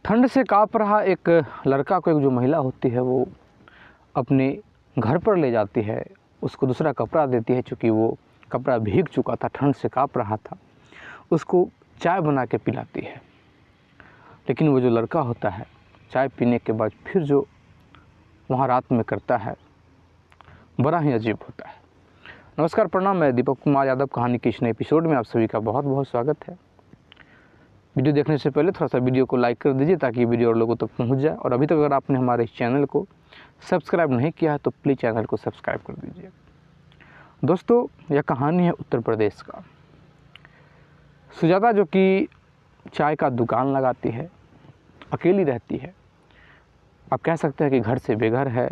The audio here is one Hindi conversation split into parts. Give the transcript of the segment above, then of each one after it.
ठंड से काँप रहा एक लड़का को एक जो महिला होती है वो अपने घर पर ले जाती है, उसको दूसरा कपड़ा देती है। चूँकि वो कपड़ा भीग चुका था, ठंड से काँप रहा था, उसको चाय बना के पिलाती है। लेकिन वो जो लड़का होता है, चाय पीने के बाद फिर जो वहाँ रात में करता है, बड़ा ही अजीब होता है। नमस्कार, प्रणाम। मैं दीपक कुमार यादव, कहानी की इस नए एपिसोड में आप सभी का बहुत बहुत स्वागत है। वीडियो देखने से पहले थोड़ा सा वीडियो को लाइक कर दीजिए ताकि वीडियो और लोगों तक पहुंच जाए। और अभी तक अगर आपने हमारे इस चैनल को सब्सक्राइब नहीं किया है तो प्लीज़ चैनल को सब्सक्राइब कर दीजिए। दोस्तों, यह कहानी है उत्तर प्रदेश का। सुजाता जो कि चाय का दुकान लगाती है, अकेली रहती है। आप कह सकते हैं कि घर से बेघर है।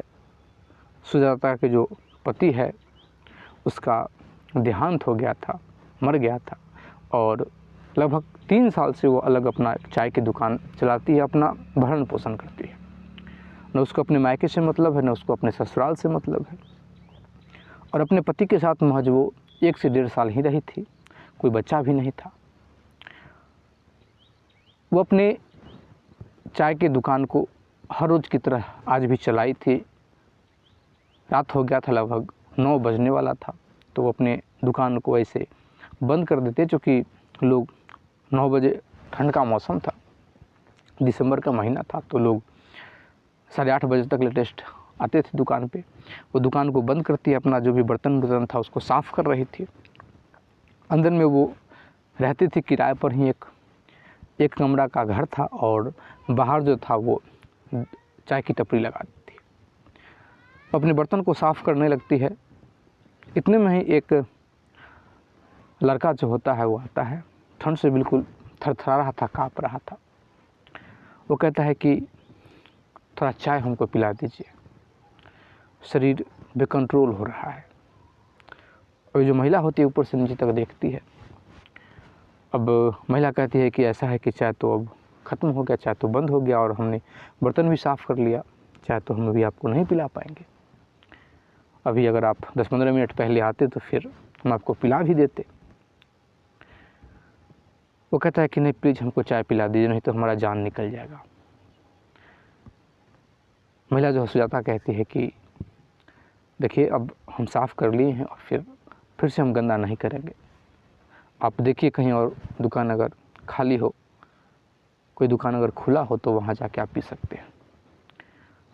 सुजाता के जो पति है उसका देहांत हो गया था, मर गया था, और लगभग 3 साल से वो अलग अपना चाय की दुकान चलाती है, अपना भरण पोषण करती है। न उसको अपने मायके से मतलब है, न उसको अपने ससुराल से मतलब है। और अपने पति के साथ महज वो 1 से 1.5 साल ही रही थी, कोई बच्चा भी नहीं था। वो अपने चाय की दुकान को हर रोज़ की तरह आज भी चलाई थी। रात हो गया था, लगभग 9 बजने वाला था, तो वो अपने दुकान को ऐसे बंद कर देते। चूँकि लोग 9 बजे, ठंड का मौसम था, दिसंबर का महीना था, तो लोग 8:30 बजे तक लेटेस्ट आते थे दुकान पे। वो दुकान को बंद करती है, अपना जो भी बर्तन था उसको साफ़ कर रही थी। अंदर में वो रहती थी किराए पर ही, एक कमरा का घर था, और बाहर जो था वो चाय की टपरी लगा दी थी। अपने बर्तन को साफ़ करने लगती है। इतने में ही एक लड़का जो होता है वो आता है। ठंड से बिल्कुल थरथरा रहा था, काँप रहा था। वो कहता है कि थोड़ा चाय हमको पिला दीजिए, शरीर बेकंट्रोल हो रहा है। और जो महिला होती है ऊपर से नीचे तक देखती है। अब महिला कहती है कि ऐसा है कि चाय तो अब ख़त्म हो गया, चाय तो बंद हो गया, और हमने बर्तन भी साफ़ कर लिया, चाय तो हम अभी आपको नहीं पिला पाएंगे। अभी अगर आप 10-15 मिनट पहले आते तो फिर हम आपको पिला भी देते। वो कहता है कि नहीं, प्लीज़ हमको चाय पिला दीजिए, नहीं तो हमारा जान निकल जाएगा। महिला जो सुजाता कहती है कि देखिए, अब हम साफ़ कर लिए हैं और फिर से हम गंदा नहीं करेंगे। आप देखिए कहीं और दुकान अगर खाली हो, कोई दुकान अगर खुला हो तो वहाँ जाके आप पी सकते हैं,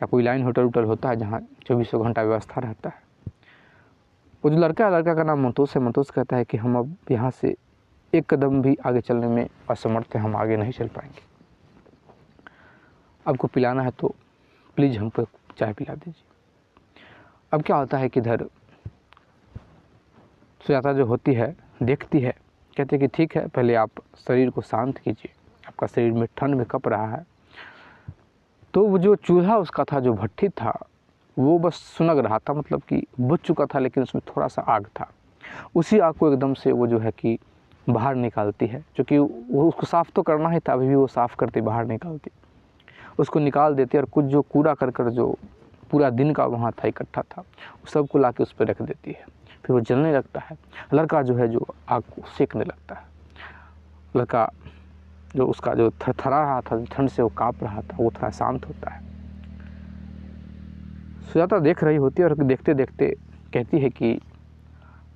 या कोई लाइन होटल होता है जहाँ 24 घंटा व्यवस्था रहता है। वो जो लड़का का नाम मंतोष है। मंतोष कहता है कि हम अब यहाँ से एक कदम भी आगे चलने में असमर्थ हैं, हम आगे नहीं चल पाएंगे। आपको पिलाना है तो प्लीज़ हमको चाय पिला दीजिए। अब क्या होता है कि इधर सुजाता जो होती है देखती है, कहते हैं कि ठीक है, पहले आप शरीर को शांत कीजिए, आपका शरीर में ठंड में कँप रहा है। तो वो जो चूल्हा उसका था, जो भट्ठी था, वो बस सुनग रहा था, मतलब कि बुझ चुका था, लेकिन उसमें थोड़ा सा आग था। उसी आग को एकदम से वो जो है कि बाहर निकालती है। क्योंकि वो उसको साफ़ तो करना ही था, अभी भी वो साफ़ करती, बाहर निकालती, उसको निकाल देती, और कुछ जो कूड़ा करकट जो पूरा दिन का वहाँ था, इकट्ठा था, उस सब को ला के उस पर रख देती है। फिर वो जलने लगता है। लड़का जो है जो आग को सेकने लगता है। लड़का जो उसका जो थरथरा रहा था, ठंड से वो काँप रहा था, वो थोड़ा शांत होता है। सुजाता देख रही होती है और देखते देखते कहती है कि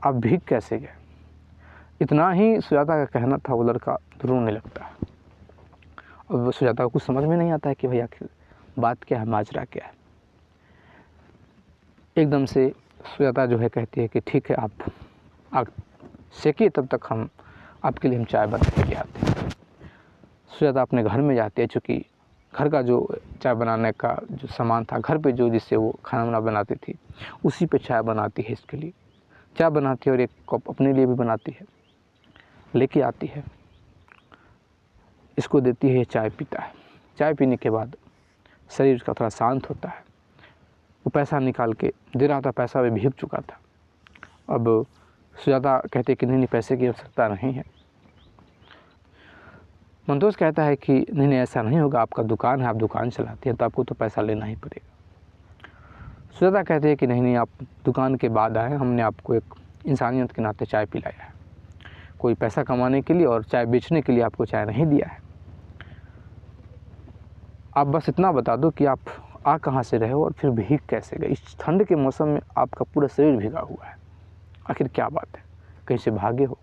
आप भीग कैसे गए। इतना ही सुजाता का कहना था, वो लड़का रोने लगता है। और सुजाता को कुछ समझ में नहीं आता है कि भाई आखिर बात क्या है, माजरा क्या है। एकदम से सुजाता जो है कहती है कि ठीक है, आप आग सेकिए, तब तक हम आपके लिए चाय बना के ले आते हैं। सुजाता अपने घर में जाती है। चूँकि घर का जो चाय बनाने का जो सामान था घर पे, जो जिससे वो खाना वाना बनाती थी, उसी पे चाय बनाती है। इसके लिए चाय बनाती है और एक कप अपने लिए भी बनाती है, लेके आती है, इसको देती है, ये चाय पीता है। चाय पीने के बाद शरीर का थोड़ा शांत होता है। वो पैसा निकाल के दे रहा था, पैसा भी भीग चुका था। अब सुजाता कहते कि नहीं, पैसे की आवश्यकता नहीं है। मंतोष कहता है कि नहीं, ऐसा नहीं होगा, आपका दुकान है, आप दुकान चलाती हैं, तो आपको तो पैसा लेना ही पड़ेगा। सुजाता कहते हैं कि नहीं, आप दुकान के बाद आए, हमने आपको एक इंसानियत के नाते चाय पिलाया है, कोई पैसा कमाने के लिए और चाय बेचने के लिए आपको चाय नहीं दिया है। आप बस इतना बता दो कि आप आ कहाँ से रहे हो और फिर भीग कैसे गए। इस ठंड के मौसम में आपका पूरा शरीर भीगा हुआ है, आखिर क्या बात है, कहीं से भागे हो,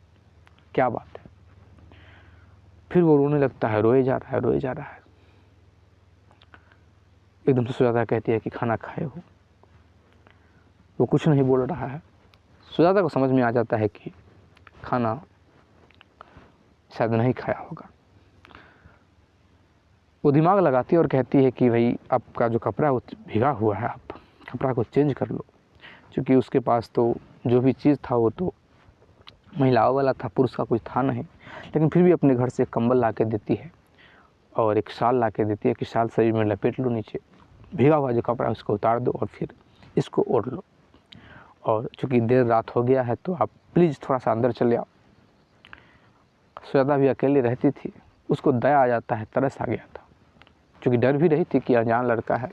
क्या बात है। फिर वो रोने लगता है, रोए जा रहा है, रोए जा रहा है। एकदम से सुजाता कहती है कि खाना खाए हो। वो कुछ नहीं बोल रहा है। सुजाता को समझ में आ जाता है कि खाना शायद नहीं खाया होगा। वो दिमाग लगाती है और कहती है कि भाई आपका जो कपड़ा है वो भीगा हुआ है, आप कपड़ा को चेंज कर लो। क्योंकि उसके पास तो जो भी चीज़ था वो तो महिलाओं वाला था, पुरुष का कुछ था नहीं। लेकिन फिर भी अपने घर से कंबल ला के देती है और एक शाल ला के देती है कि शाल शरीर में लपेट लो, नीचे भीगा हुआ जो कपड़ा है उसको उतार दो और फिर इसको ओढ़ लो। और चूँकि देर रात हो गया है तो आप प्लीज़ थोड़ा सा अंदर चले आओ। सुजाता भी अकेले रहती थी, उसको दया आ जाता है, तरस आ गया था। चूँकि डर भी रही थी कि अनजान लड़का है,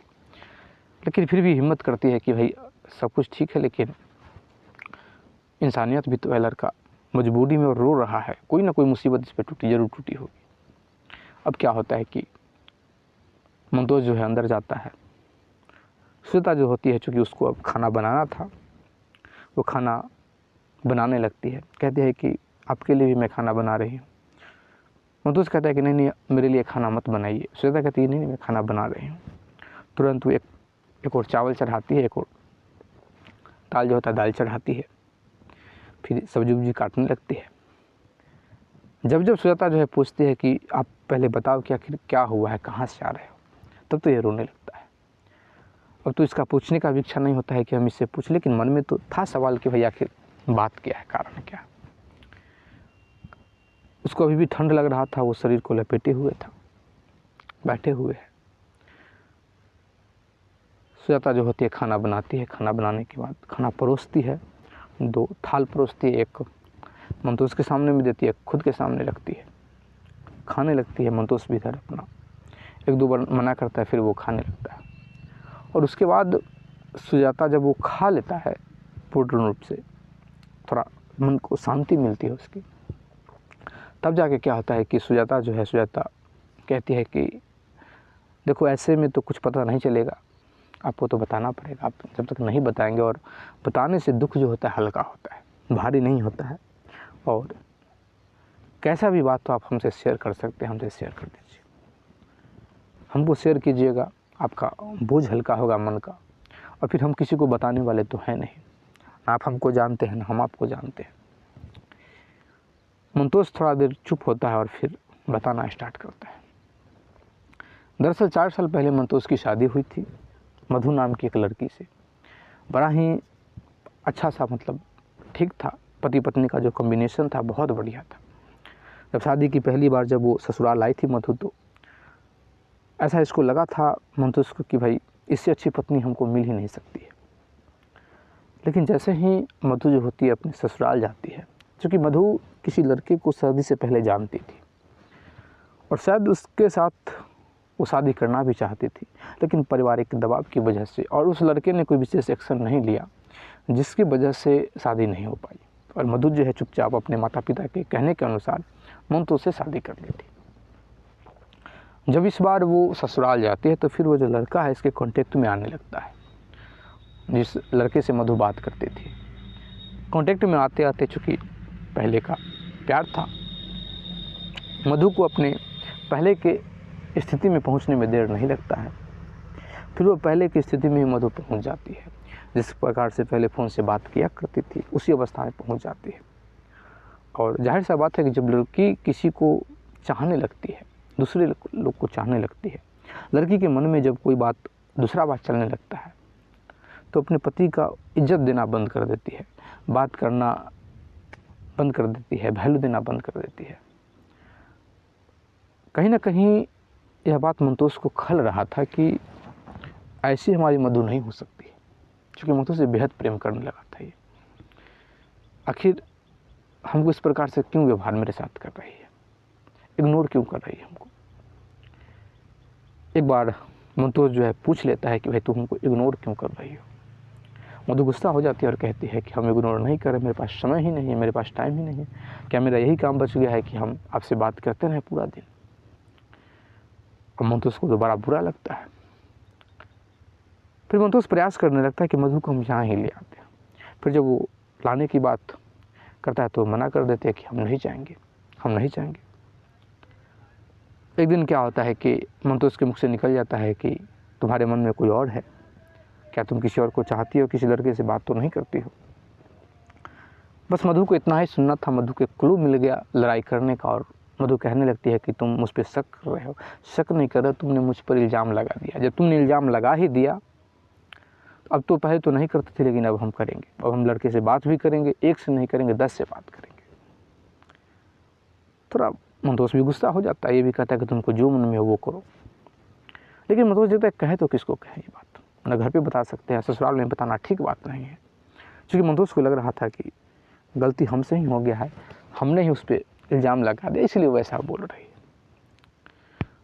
लेकिन फिर भी हिम्मत करती है कि भाई सब कुछ ठीक है लेकिन इंसानियत भी तो है। लड़का मजबूरी में रो रहा है, कोई ना कोई मुसीबत इस पर टूटी जरूर टूटी होगी। अब क्या होता है कि मंतोष जो है अंदर जाता है। सुजाता जो होती है, चूँकि उसको अब खाना बनाना था, वो खाना बनाने लगती है। कहती है कि आपके लिए भी मैं खाना बना रही हूँ। मंतोष कहता है कि नहीं नहीं, मेरे लिए खाना मत बनाइए। सुजाता कहती है नहीं नहीं, मैं खाना बना रही हूँ। तुरंत वो एक और चावल चढ़ाती है, एक और दाल जो होता है दाल चढ़ाती है, फिर सब्जी उब्जी काटने लगती है। जब जब सुजाता जो है पूछती है कि आप पहले बताओ कि आखिर क्या हुआ है, कहाँ से आ रहे हो, तब तो ये रोने लगता है। अब तो इसका पूछने का भी इच्छा नहीं होता है कि हम इससे पूछ, लेकिन मन में तो था सवाल कि भाई आखिर बात क्या है, कारण क्या है। उसको अभी भी ठंड लग रहा था, वो शरीर को लपेटे हुए था, बैठे हुए है। सुजाता जो होती है खाना बनाती है, खाना बनाने के बाद खाना परोसती है, 2 थाल परोसती है, एक मंतोष के सामने में देती है, खुद के सामने रखती है, खाने लगती है। मंतोष भी इधर अपना 1-2 बार मना करता है, फिर वो खाने लगता है। और उसके बाद सुजाता जब वो खा लेता है पूर्ण रूप से, थोड़ा मन को शांति मिलती है उसकी, तब जाके क्या होता है कि सुजाता जो है, सुजाता कहती है कि देखो ऐसे में तो कुछ पता नहीं चलेगा, आपको तो बताना पड़ेगा। आप जब तक नहीं बताएंगे, और बताने से दुख जो होता है हल्का होता है, भारी नहीं होता है। और कैसा भी बात तो आप हमसे शेयर कर सकते हैं, हमसे शेयर कर दीजिए, हमको शेयर कीजिएगा, आपका बोझ हल्का होगा मन का। और फिर हम किसी को बताने वाले तो हैं नहीं, आप हमको जानते हैं ना हम आपको जानते हैं। मंतोष थोड़ा देर चुप होता है और फिर बताना स्टार्ट करता है। दरअसल 4 साल पहले मंतोष की शादी हुई थी मधु नाम की एक लड़की से। बड़ा ही अच्छा सा, मतलब ठीक था, पति पत्नी का जो कॉम्बिनेशन था बहुत बढ़िया था। जब शादी की पहली बार जब वो ससुराल आई थी मधु, तो ऐसा इसको लगा था मंतोष को कि भाई इससे अच्छी पत्नी हमको मिल ही नहीं सकती है। लेकिन जैसे ही मधु जो होती है अपने ससुराल जाती है, क्योंकि मधु किसी लड़के को शादी से पहले जानती थी और शायद उसके साथ वो शादी करना भी चाहती थी, लेकिन पारिवारिक दबाव की वजह से और उस लड़के ने कोई विशेष एक्शन नहीं लिया, जिसकी वजह से शादी नहीं हो पाई। और मधु जो है चुपचाप अपने माता पिता के कहने के अनुसार मंतोष से शादी कर ली थी। जब इस बार वो ससुराल जाती है तो फिर वो जो लड़का है इसके कांटेक्ट में आने लगता है, जिस लड़के से मधु बात करती थी। कांटेक्ट में आते आते चूँकि पहले का प्यार था, मधु को अपने पहले के स्थिति में पहुंचने में देर नहीं लगता है। फिर वो पहले की स्थिति में ही मधु पहुंच जाती है, जिस प्रकार से पहले फ़ोन से बात किया करती थी उसी अवस्था में पहुंच जाती है। और जाहिर सा बात है कि जब लड़की किसी को चाहने लगती है, दूसरे लोग को चाहने लगती है, लड़की के मन में जब कोई बात दूसरा बात चलने लगता है तो अपने पति का इज्जत देना बंद कर देती है, बात करना बंद कर देती है, वैल्यू देना बंद कर देती है। कहीं ना कहीं यह बात मंतोष को खल रहा था कि ऐसी हमारी मधु नहीं हो सकती, क्योंकि मधु से बेहद प्रेम करने लगा था ये। आखिर हमको इस प्रकार से क्यों व्यवहार मेरे साथ कर रही है, इग्नोर क्यों कर रही है हमको। एक बार मंतोष जो है पूछ लेता है कि भाई तू हमको इग्नोर क्यों कर रही हो। मधु गुस्सा हो जाती है और कहती है कि हम इग्नोर नहीं कर रहे, मेरे पास समय ही नहीं है, मेरे पास टाइम ही नहीं है। क्या मेरा यही काम बच गया है कि हम आपसे बात करते रहें पूरा दिन। अब मंतोष को तो बड़ा बुरा लगता है। फिर मंतोष प्रयास करने लगता है कि मधु को हम यहाँ ही ले आते हैं। फिर जब वो लाने की बात करता है तो मना कर देते हैं कि हम नहीं जाएंगे, हम नहीं जाएंगे। एक दिन क्या होता है कि मंतोष के मुख से निकल जाता है कि तुम्हारे मन में कोई और है क्या, तुम किसी और को चाहती हो, किसी लड़के से बात तो नहीं करती हो। बस मधु को इतना ही सुनना था। मधु के क्लू मिल गया लड़ाई करने का और मधु कहने लगती है कि तुम मुझ पर शक कर रहे हो। शक नहीं कर रहे, तुमने मुझ पर इल्ज़ाम लगा दिया। जब तुमने इल्ज़ाम लगा ही दिया, अब तो पहले तो नहीं करते थे लेकिन अब हम करेंगे। अब हम लड़के से बात भी करेंगे, एक से नहीं करेंगे 10 से बात करेंगे। थोड़ा मंतोष भी गुस्सा हो जाता है, ये भी कहता है कि तुमको जो मन में हो वो करो। लेकिन मंतोष कहता है कहे तो किसको कहे ये बात, ना घर पे बता सकते हैं, ससुराल में बताना ठीक बात नहीं है। क्योंकि मंतोष को लग रहा था कि गलती हमसे ही हो गया है, हमने ही उस पर इल्ज़ाम लगा दिया इसलिए वैसा बोल रही है।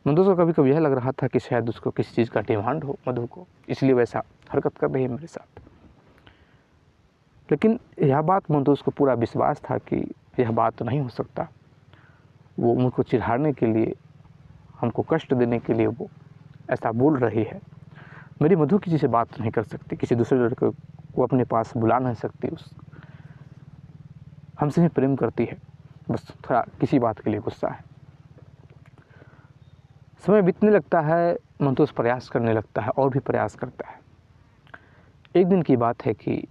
मंतोष को कभी कभी यह लग रहा था कि शायद उसको किसी चीज़ का डिमांड हो मधु को, इसलिए वैसा हरकत कर रही है मेरे साथ। लेकिन यह बात मंतोष को पूरा विश्वास था कि यह बात नहीं हो सकता। वो मुझको चिढ़ाने के लिए, हमको कष्ट देने के लिए वो ऐसा बोल रही है। मेरी मधु किसी से बात नहीं कर सकती, किसी दूसरे लड़के को अपने पास बुला नहीं सकती, उस हमसे ही प्रेम करती है। बस थोड़ा किसी बात के लिए गुस्सा है। समय बीतने लगता है, मंतोष प्रयास करने लगता है और भी प्रयास करता है। एक दिन की बात है कि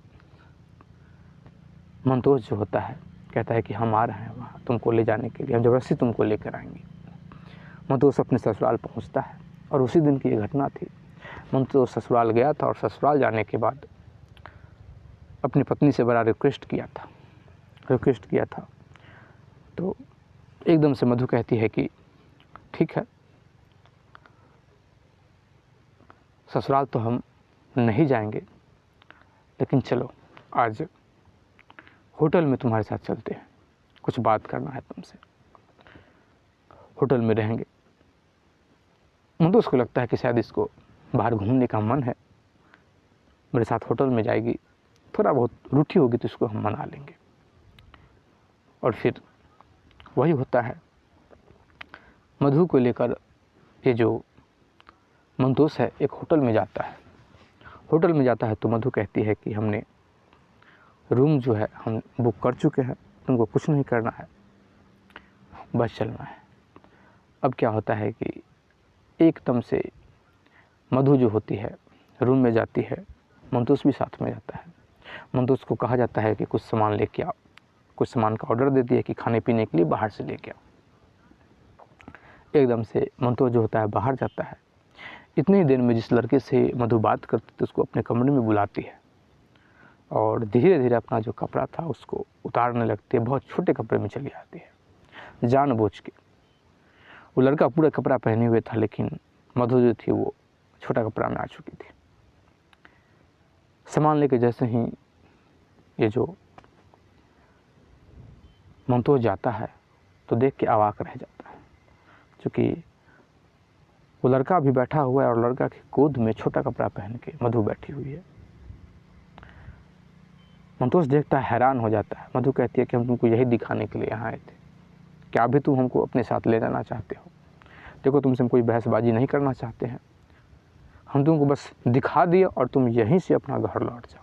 मंतोष जो होता है कहता है कि हम आ रहे हैं वहाँ तुमको ले जाने के लिए, हम ज़बरदस्ती तुमको लेकर आएंगे। मंतोष अपने ससुराल पहुँचता है और उसी दिन की ये घटना थी। मंतोष ससुराल गया था और ससुराल जाने के बाद अपनी पत्नी से बड़ा रिक्वेस्ट किया था। तो एकदम से मधु कहती है कि ठीक है, ससुराल तो हम नहीं जाएंगे, लेकिन चलो आज होटल में तुम्हारे साथ चलते हैं, कुछ बात करना है तुमसे, होटल में रहेंगे। मंतोष को लगता है कि शायद इसको बाहर घूमने का मन है, मेरे साथ होटल में जाएगी, थोड़ा बहुत रूठी होगी तो इसको हम मना लेंगे। और फिर वही होता है, मधु को लेकर ये जो मंतोष है एक होटल में जाता है। तो मधु कहती है कि हमने रूम जो है हम बुक कर चुके हैं, तुमको कुछ नहीं करना है, बस चलना है। अब क्या होता है कि एकदम से मधु जो होती है रूम में जाती है, मंतोष भी साथ में जाता है। मंतोष को कहा जाता है कि कुछ सामान लेके आओ, कुछ सामान का ऑर्डर देती है कि खाने पीने के लिए बाहर से लेके आओ। एकदम से मंतोष जो होता है बाहर जाता है। इतनी देर में जिस लड़के से मधु बात करती थी उसको अपने कमरे में बुलाती है और धीरे धीरे अपना जो कपड़ा था उसको उतारने लगती है। बहुत छोटे कपड़े में चली आती है जानबूझ के। वो लड़का पूरा कपड़ा पहने हुए था लेकिन मधु जो थी वो छोटा कपड़ा में आ चुकी थी। सामान लेके जैसे ही ये जो मंतोष जाता है तो देख के अवाक रह जाता है, क्योंकि वो लड़का भी बैठा हुआ है और लड़का की गोद में छोटा कपड़ा पहन के मधु बैठी हुई है। मंतोष देखता है, हैरान हो जाता है। मधु कहती है कि हम तुमको यही दिखाने के लिए यहाँ आए थे, क्या अभी तुम हमको अपने साथ ले जाना चाहते हो? देखो तुमसे हम कोई बहसबाजी नहीं करना चाहते हैं, हम तुमको बस दिखा दिए और तुम यहीं से अपना घर लौट जाओ।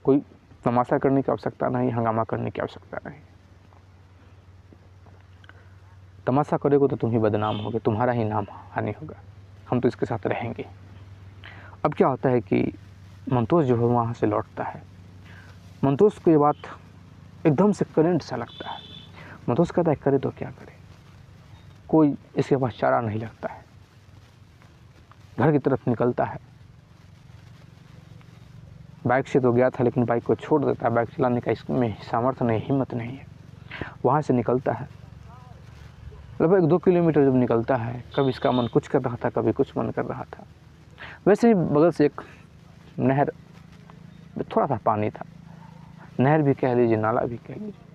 कोई तमाशा करने की आवश्यकता नहीं, हंगामा करने की आवश्यकता नहीं। तमाशा करोगे तो तुम ही बदनाम होगे, तुम्हारा ही नाम हानि होगा, हम तो इसके साथ रहेंगे। अब क्या होता है कि मंतोष जो है वहाँ से लौटता है। मंतोष को ये बात एकदम से करंट सा लगता है। मंतोष कहता है करे तो क्या करे, कोई इसके पास चारा नहीं लगता है। घर की तरफ निकलता है। बाइक से तो गया था लेकिन बाइक को छोड़ देता है, बाइक चलाने का इसमें सामर्थ्य नहीं, हिम्मत नहीं है। वहाँ से निकलता है, लगभग 2 किलोमीटर जब निकलता है, कभी इसका मन कुछ कर रहा था, कभी कुछ मन कर रहा था। वैसे ही बगल से एक नहर, थोड़ा सा पानी था, नहर भी कह लीजिए, नाला भी कह लीजिए।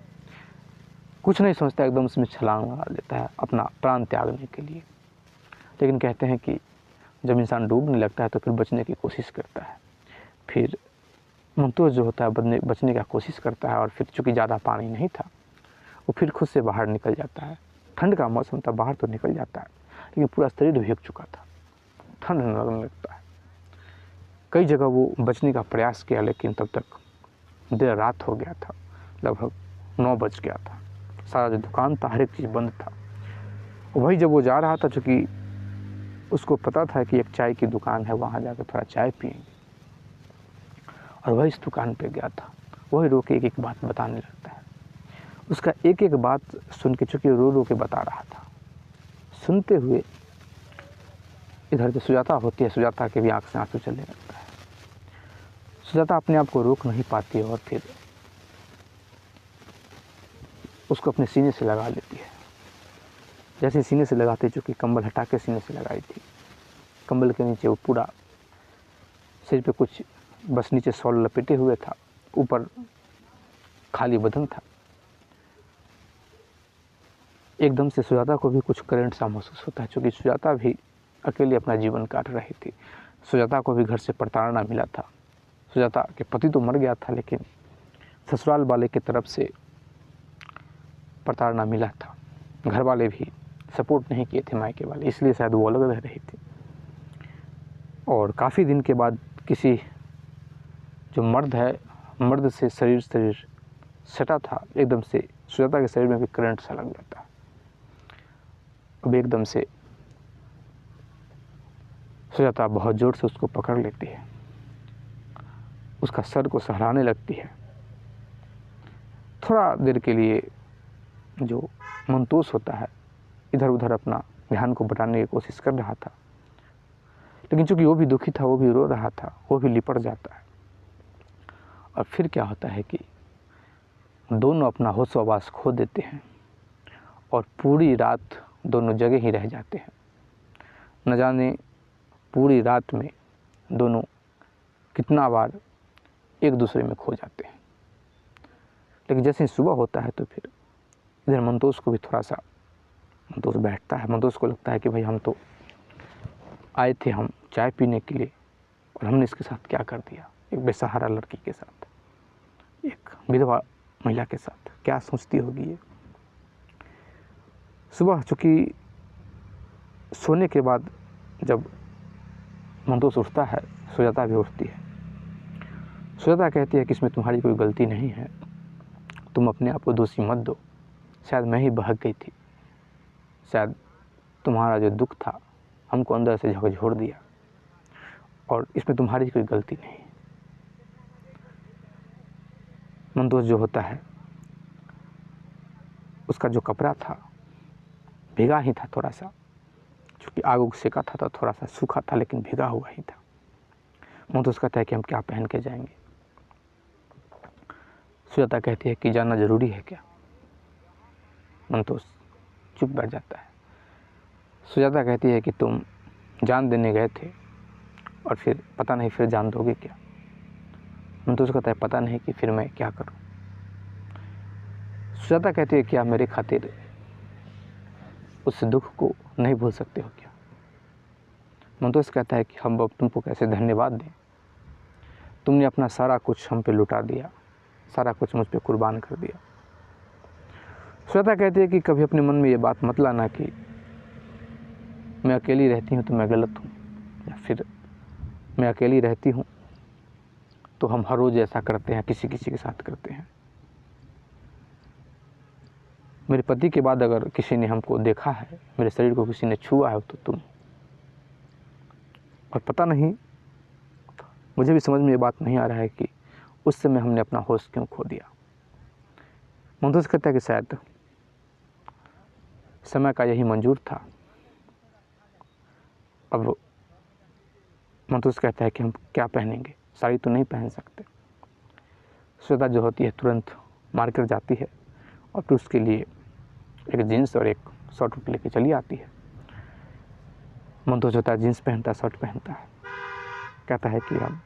कुछ नहीं सोचता, एकदम उसमें छलांग लगा देता है अपना प्राण त्यागने के लिए। लेकिन कहते हैं कि जब इंसान डूबने लगता है तो फिर बचने की कोशिश करता है। फिर मंतोष जो होता है बचने का कोशिश करता है और फिर चूँकि ज़्यादा पानी नहीं था वो फिर खुद से बाहर निकल जाता है। ठंड का मौसम था, बाहर तो निकल जाता है, लेकिन पूरा शरीर भीग चुका था, ठंड लगने लगता है। कई जगह वो बचने का प्रयास किया, लेकिन तब तक देर रात हो गया था, लगभग 9 बज गया था। सारा जो दुकान था, हर एक चीज़ बंद था। वही जब वो जा रहा था, चूँकि उसको पता था कि एक चाय की दुकान है, वहाँ जाकर थोड़ा चाय पिएंगे, और वही इस दुकान पे गया था। वही रो के एक एक बात बताने लगता है। उसका एक एक बात सुन के, चूँकि रो रो के बता रहा था, सुनते हुए इधर जो सुजाता होती है, सुजाता के भी आँख से आंसू चलने लगता है। सुजाता अपने आप को रोक नहीं पाती है और फिर उसको अपने सीने से लगा लेती है। जैसे सीने से लगाती, चूँकि कंबल हटा के सीने से लगाई थी, कंबल के नीचे वो पूरा सिर पे कुछ बस नीचे शॉल लपेटे हुए था, ऊपर खाली बदन था। एकदम से सुजाता को भी कुछ करंट सा महसूस होता है, क्योंकि सुजाता भी अकेले अपना जीवन काट रही थी। सुजाता को भी घर से प्रताड़ना मिला था। सुजाता के पति तो मर गया था, लेकिन ससुराल वाले की तरफ से प्रताड़ना मिला था। घर वाले भी सपोर्ट नहीं किए थे, मायके वाले, इसलिए शायद वो अलग रह रही थी। और काफ़ी दिन के बाद किसी जो मर्द है, मर्द से शरीर सटा था, एकदम से सुजाता के शरीर में भी करंट सा लग जाता है। अब एकदम से सुजाता बहुत ज़ोर से उसको पकड़ लेती है, उसका सर को सहलाने लगती है। थोड़ा देर के लिए जो मंतोष होता है, इधर उधर अपना ध्यान को बटाने की कोशिश कर रहा था, लेकिन चूंकि वो भी दुखी था, वो भी रो रहा था, वो भी लिपट जाता है। और फिर क्या होता है कि दोनों अपना होश आवास खो देते हैं और पूरी रात दोनों जगह ही रह जाते हैं। न जाने पूरी रात में दोनों कितना बार एक दूसरे में खो जाते हैं। लेकिन जैसे ही सुबह होता है तो फिर इधर मंतोष को भी थोड़ा सा, मंतोष बैठता है। मंतोष को लगता है कि भाई हम तो आए थे हम चाय पीने के लिए, और हमने इसके साथ क्या कर दिया, एक बेसहारा लड़की के साथ, एक विधवा महिला के साथ, क्या सोचती होगी ये। सुबह चूँकि सोने के बाद जब मंतोष उठता है, सुजाता भी उठती है। सुजाता कहती है कि इसमें तुम्हारी कोई गलती नहीं है, तुम अपने आप को दोषी मत दो, शायद मैं ही बहक गई थी, शायद तुम्हारा जो दुख था हमको अंदर से झकझोर दिया, और इसमें तुम्हारी कोई गलती नहीं। मंतोष जो होता है, उसका जो कपड़ा था भीगा ही था थोड़ा सा, क्योंकि आग उग सेका था तो थोड़ा सा सूखा था, लेकिन भीगा हुआ ही था। मंतोष कहता है कि हम क्या पहन के जाएंगे। सुजाता कहती है कि जाना जरूरी है क्या। मंतोष चुप बैठ जाता है। सुजाता कहती है कि तुम जान देने गए थे और फिर पता नहीं फिर जान दोगे क्या। मंतोष कहता है पता नहीं कि फिर मैं क्या करूं। सुजाता कहती है क्या मेरे खातिर उस दुख को नहीं भूल सकते हो क्या। मंतोष कहता है कि हम अब तुमको कैसे धन्यवाद दें, तुमने अपना सारा कुछ हम पे लुटा दिया, सारा कुछ मुझ पे कुर्बान कर दिया। सुजाता कहती है कि कभी अपने मन में ये बात मत लाना कि मैं अकेली रहती हूँ तो मैं गलत हूँ, या फिर मैं अकेली रहती हूँ तो हम हर रोज़ ऐसा करते हैं, किसी किसी के साथ करते हैं। मेरे पति के बाद अगर किसी ने हमको देखा है, मेरे शरीर को किसी ने छुआ है तो तुम। और पता नहीं, मुझे भी समझ में ये बात नहीं आ रहा है कि उस समय हमने अपना होश क्यों खो दिया। मंतोष कहता है कि शायद समय का यही मंजूर था। अब मंतोष कहता है कि हम क्या पहनेंगे, साड़ी तो नहीं पहन सकते। सुजाता जो होती है तुरंत मार्केट जाती है और फिर उसके लिए एक जीन्स और एक शर्ट लेके चली आती है। मंतोष होता है जीन्स पहनता है, शर्ट पहनता है, कहता है कि हम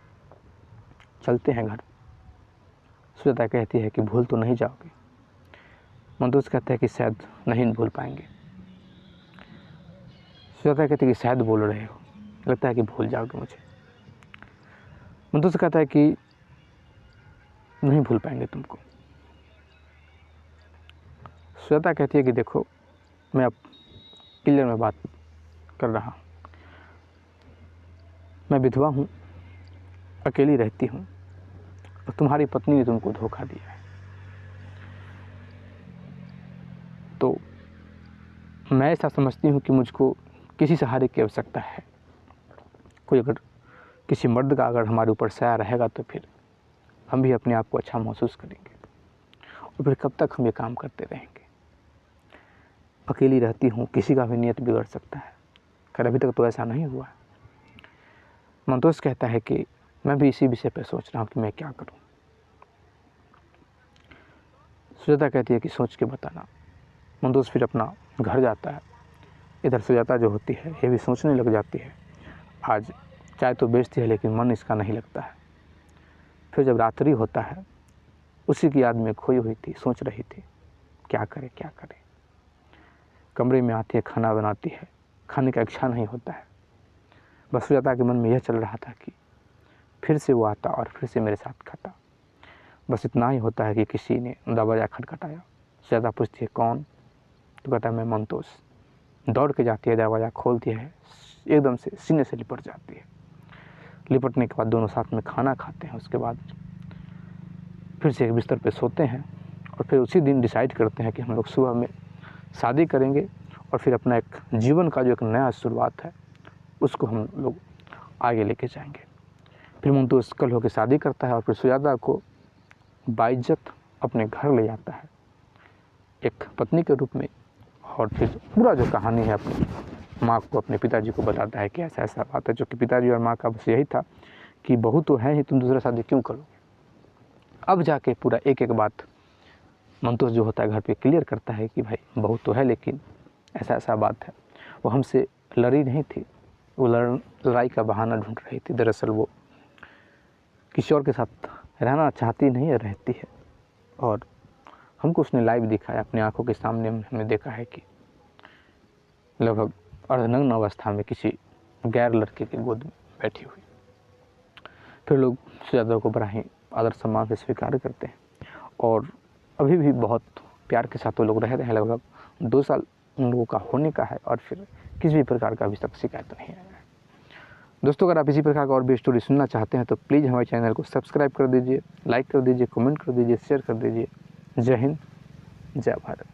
चलते हैं घर। सुजाता कहती है कि भूल तो नहीं जाओगे। मंतोष कहता है कि शायद नहीं भूल पाएंगे। सुजाता कहती है कि शायद बोल रहे हो, लगता है कि भूल जाओगे मुझे। मंतोष कहता है कि नहीं भूल पाएंगे तुमको। सुजाता कहती है कि देखो मैं अब क्लियर में बात कर रहा। मैं विधवा हूँ, अकेली रहती हूँ और तुम्हारी पत्नी ने तुमको धोखा दिया है। तो मैं ऐसा समझती हूँ कि मुझको किसी सहारे की आवश्यकता है। कोई अगर किसी मर्द का अगर हमारे ऊपर साया रहेगा तो फिर हम भी अपने आप को अच्छा महसूस करेंगे। और फिर कब तक हम ये काम करते रहेंगे। अकेली रहती हूँ, किसी का भी नियत बिगड़ सकता है। खैर अभी तक तो ऐसा नहीं हुआ। मंतोष कहता है कि मैं भी इसी विषय पर सोच रहा हूँ कि मैं क्या करूँ। सुजाता कहती है कि सोच के बताना। मंतोष फिर अपना घर जाता है। इधर सुजाता जो होती है ये भी सोचने लग जाती है। आज चाय तो बेचती है लेकिन मन इसका नहीं लगता है। फिर जब रात्रि होता है, उसी की याद में खोई हुई थी, सोच रही थी क्या करे क्या करे। कमरे में आती है, खाना बनाती है, खाने का इच्छा नहीं होता है। बस सुजाता के मन में यह चल रहा था कि फिर से वो आता और फिर से मेरे साथ खाता। बस इतना ही होता है कि किसी ने दरवाज़ा खटखटाया। सुजाता पूछती है कौन? तो कहता है मैं मंतोष। दौड़ के जाती है, दरवाज़ा खोलती है, एकदम से सीने से लिपट जाती है। लिपटने के बाद दोनों साथ में खाना खाते हैं। उसके बाद फिर से एक बिस्तर पे सोते हैं और फिर उसी दिन डिसाइड करते हैं कि हम लोग सुबह में शादी करेंगे और फिर अपना एक जीवन का जो एक नया शुरुआत है उसको हम लोग आगे लेके जाएंगे। फिर मंतोष कल होकर शादी करता है और फिर सुजाता को बाइज्जत अपने घर ले जाता है एक पत्नी के रूप में। और फिर पूरा जो कहानी है अपनी माँ को, अपने पिताजी को बताता है कि ऐसा ऐसा बात है। जो कि पिताजी और माँ का बस यही था कि बहू तो है ही, तुम दूसरा शादी क्यों करोगे। अब जाके पूरा एक एक बात मंतोष जो होता है घर पे क्लियर करता है कि भाई बहू तो है लेकिन ऐसा ऐसा बात है। वो हमसे लड़ी नहीं थी, वो लड़ाई का बहाना ढूंढ रही थी। दरअसल वो किसी और के साथ रहना चाहती नहीं है, रहती है। और हमको उसने लाइव दिखाया, अपनी आंखों के सामने हमने देखा है कि लगभग अर्धनग्न अवस्था में किसी गैर लड़के के गोद में बैठी हुई। फिर लोग सुजाता को बड़ा ही आदर सम्मान से स्वीकार करते हैं और अभी भी बहुत प्यार के साथ वो लोग रह रहे हैं। लगभग 2 साल उन लोगों का होने का है और फिर किसी भी प्रकार का अभी तक शिकायत नहीं आया है। दोस्तों अगर आप इसी प्रकार का और भी स्टोरी सुनना चाहते हैं तो प्लीज़ हमारे चैनल को सब्सक्राइब कर दीजिए, लाइक कर दीजिए, कमेंट कर दीजिए, शेयर कर दीजिए। जय हिंद, जय भारत।